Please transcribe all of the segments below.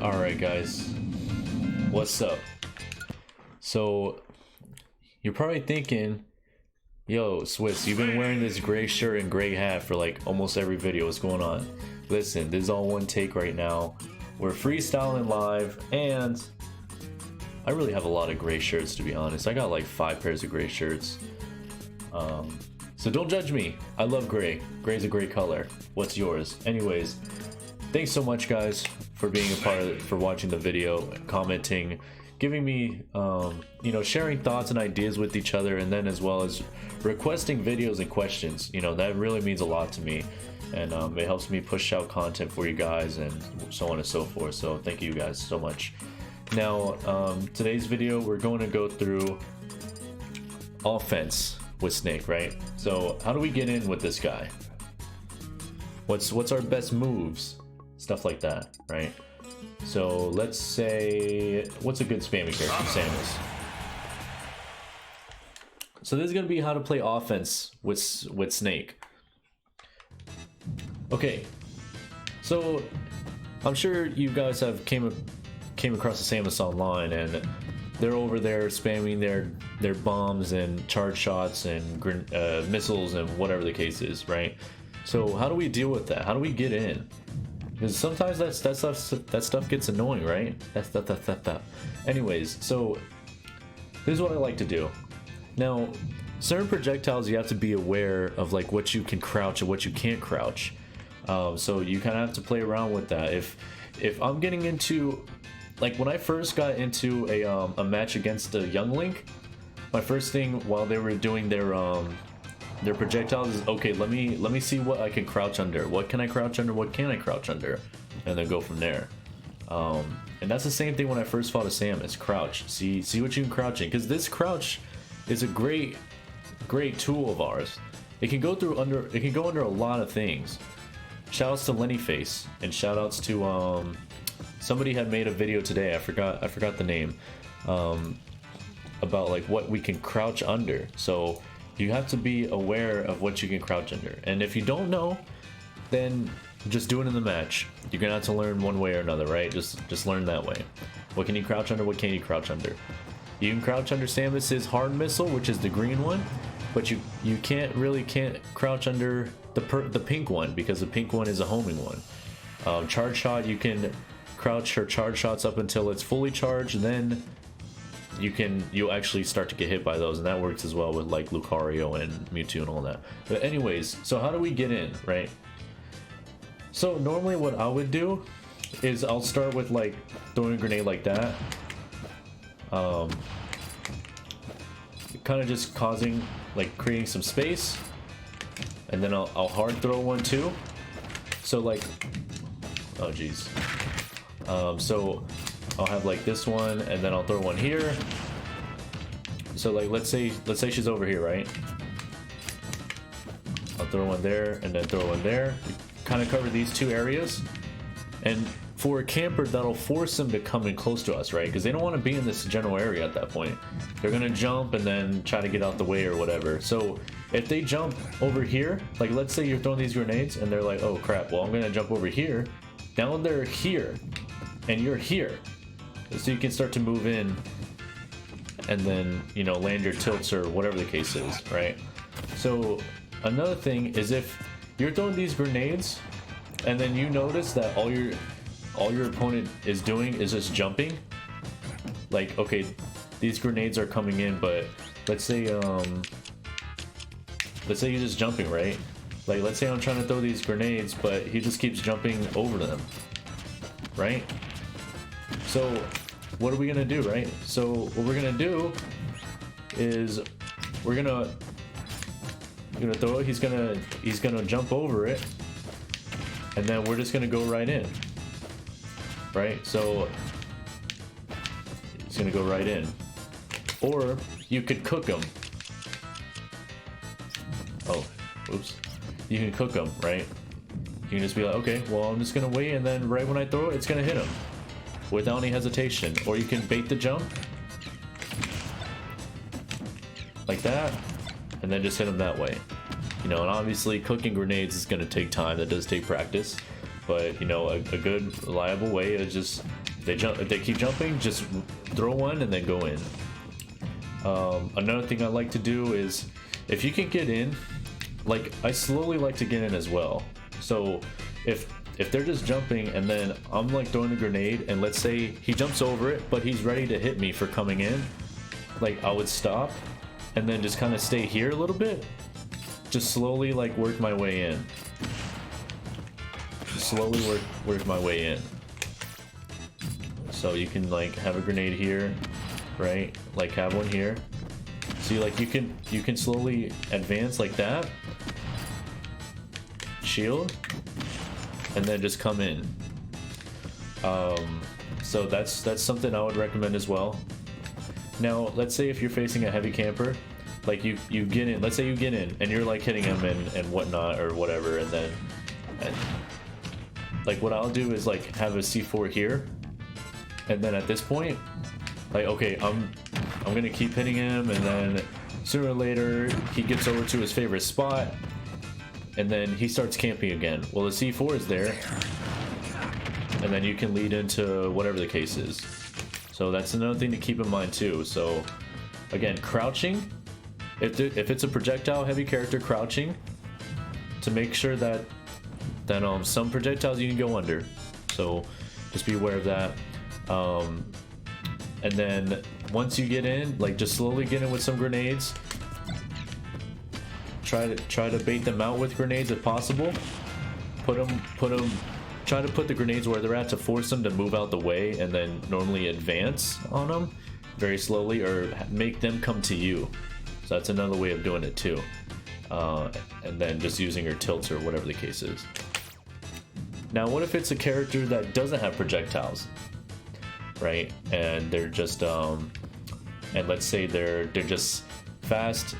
Alright guys, what's up? So, you're probably thinking, yo Swiss, you've been wearing this gray shirt and gray hat for like almost every video, what's going on? Listen, this is all one take right now. We're freestyling live, and I really have a lot of gray shirts, to be honest. I got like 5 pairs of gray shirts. So don't judge me. I love gray. Gray's a great color. What's yours? Anyways, thanks so much guys for being a part of it, for watching the video, commenting, giving me you know, sharing thoughts and ideas with each other, and then as well as requesting videos and questions. You know, that really means a lot to me, and it helps me push out content for you guys and so on and so forth. So thank you guys so much. Now today's video, we're going to go through offense with Snake, right? So how do we get in with this guy? What's our best moves? Stuff like that, right? So let's say, what's a good spamming character? Samus. So this is gonna be how to play offense with Snake. Okay, so I'm sure you guys have came across the Samus online, and they're over there spamming their bombs and charge shots and missiles and whatever the case is, right? So how do we deal with that? How do we get in? Because sometimes that stuff gets annoying, right? Anyways, so this is what I like to do. Now, certain projectiles you have to be aware of, like what you can crouch and what you can't crouch. So you kind of have to play around with that. If I'm getting into, like when I first got into a match against a young Link, my first thing while they were doing their projectiles is, okay, let me see what I can crouch under. What can I crouch under? What can I crouch under? And then go from there. And that's the same thing when I first fought a Samus. Crouch. See what you can crouch in, because this crouch is a great tool of ours. It can go under a lot of things. Shoutouts to Lenny Face, and shoutouts to somebody had made a video today. I forgot the name. About like what we can crouch under. So you have to be aware of what you can crouch under, and if you don't know, then just do it in the match. You're gonna have to learn one way or another, right? Just learn that way. What can you crouch under? What can't you crouch under? You can crouch under Samus's hard missile, which is the green one, but you can't crouch under the pink one, because the pink one is a homing one. Charge shot, you can crouch her charge shots up until it's fully charged, then you'll actually start to get hit by those, and that works as well with like Lucario and Mewtwo and all that. But anyways, so how do we get in, right? So normally what I would do is I'll start with like throwing a grenade like that, kind of just creating some space, and then I'll hard throw one too. So like, oh geez, so I'll have like this one, and then I'll throw one here. So like let's say she's over here, right? I'll throw one there and then throw one there. Kind of cover these two areas, and for a camper, that'll force them to come in close to us, right? Because they don't want to be in this general area at that point. They're gonna jump and then try to get out the way or whatever. So if they jump over here, like let's say you're throwing these grenades and they're like, oh crap, well I'm gonna jump over here. Now they're here and you're here, so you can start to move in and then, you know, land your tilts or whatever the case is, right? So another thing is, if you're throwing these grenades and then you notice that all your opponent is doing is just jumping, like, okay, these grenades are coming in, but let's say you're just jumping, right? Like let's say I'm trying to throw these grenades, but he just keeps jumping over them, right? So what are we gonna do, right? So what we're gonna do is we're gonna throw it. He's gonna jump over it, and then we're just gonna go right in, right? So he's gonna go right in, or you could cook him. Oh, oops. You can cook him, right? You can just be like, okay, well I'm just gonna wait, and then right when I throw it, it's gonna hit him without any hesitation. Or you can bait the jump like that, and then just hit him that way. You know, and obviously cooking grenades is going to take time. That does take practice, but you know, a good reliable way is just if they keep jumping, just throw one and then go in. Another thing I like to do is, if you can get in, like I slowly like to get in as well. So if they're just jumping and then I'm like throwing a grenade, and let's say he jumps over it but he's ready to hit me for coming in, like I would stop and then just kind of stay here a little bit, just slowly like work my way in, slowly work my way in. So you can like have a grenade here, right? Like have one here. See, like you can slowly advance like that, shield, and then just come in. So that's something I would recommend as well. Now let's say if you're facing a heavy camper, like you get in, let's say you get in and you're like hitting him and whatnot or whatever, and then like what I'll do is like have a C4 here, and then at this point, like okay, I'm gonna keep hitting him, and then sooner or later he gets over to his favorite spot, and then he starts camping again. Well, the C4 is there, and then you can lead into whatever the case is. So that's another thing to keep in mind too. So again, crouching, if it's a projectile heavy character, crouching to make sure that some projectiles you can go under, so just be aware of that. And then once you get in, like just slowly get in with some grenades. Try to bait them out with grenades if possible. Try to put the grenades where they're at to force them to move out the way, and then normally advance on them very slowly, or make them come to you. So that's another way of doing it too. And then just using your tilts or whatever the case is. Now, what if it's a character that doesn't have projectiles, right? And they're just and let's say they're just fast,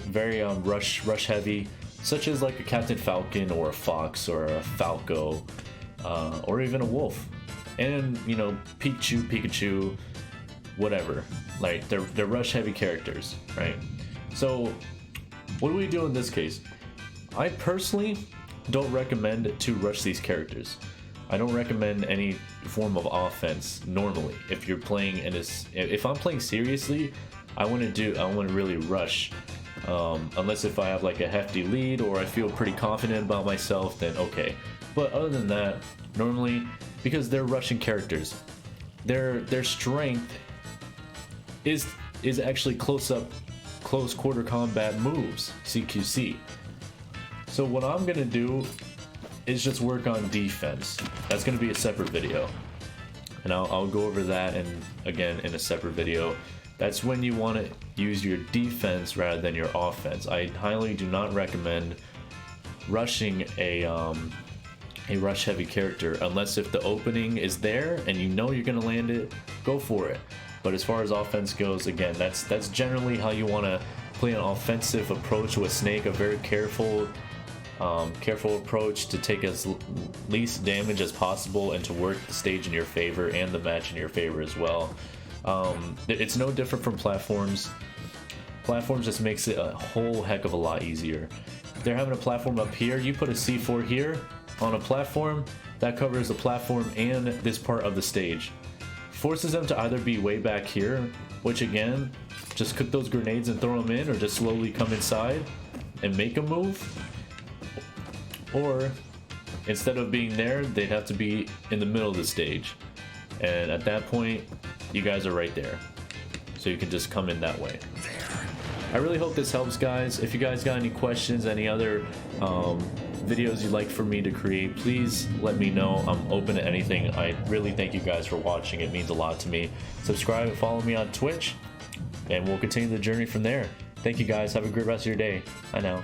very rush heavy, such as like a Captain Falcon or a Fox or a Falco, or even a Wolf, and you know, Pikachu, whatever. Like they're rush heavy characters, right? So what do we do in this case? I personally don't recommend to rush these characters. I don't recommend any form of offense normally. If you're playing if I'm playing seriously, I want to really rush. Unless if I have like a hefty lead or I feel pretty confident about myself, then okay. But other than that, normally, because they're rushing characters, their strength is actually close quarter combat moves, CQC. So what I'm gonna do is just work on defense. That's gonna be a separate video, and I'll go over that again in a separate video. That's when you want to use your defense rather than your offense. I highly do not recommend rushing a rush heavy character unless if the opening is there and you know you're gonna land it, go for it. But as far as offense goes, again, that's generally how you want to play an offensive approach with Snake, a very careful approach to take as least damage as possible and to work the stage in your favor and the match in your favor as well. It's no different from platforms. Platforms just makes it a whole heck of a lot easier. If they're having a platform up here, you put a C4 here on a platform, that covers the platform and this part of the stage. Forces them to either be way back here, which again, just cook those grenades and throw them in, or just slowly come inside and make a move. Or instead of being there, they'd have to be in the middle of the stage. And at that point, you guys are right there. So you can just come in that way. I really hope this helps, guys. If you guys got any questions, any other videos you'd like for me to create, please let me know. I'm open to anything. I really thank you guys for watching. It means a lot to me. Subscribe and follow me on Twitch, and we'll continue the journey from there. Thank you guys. Have a great rest of your day. Bye now.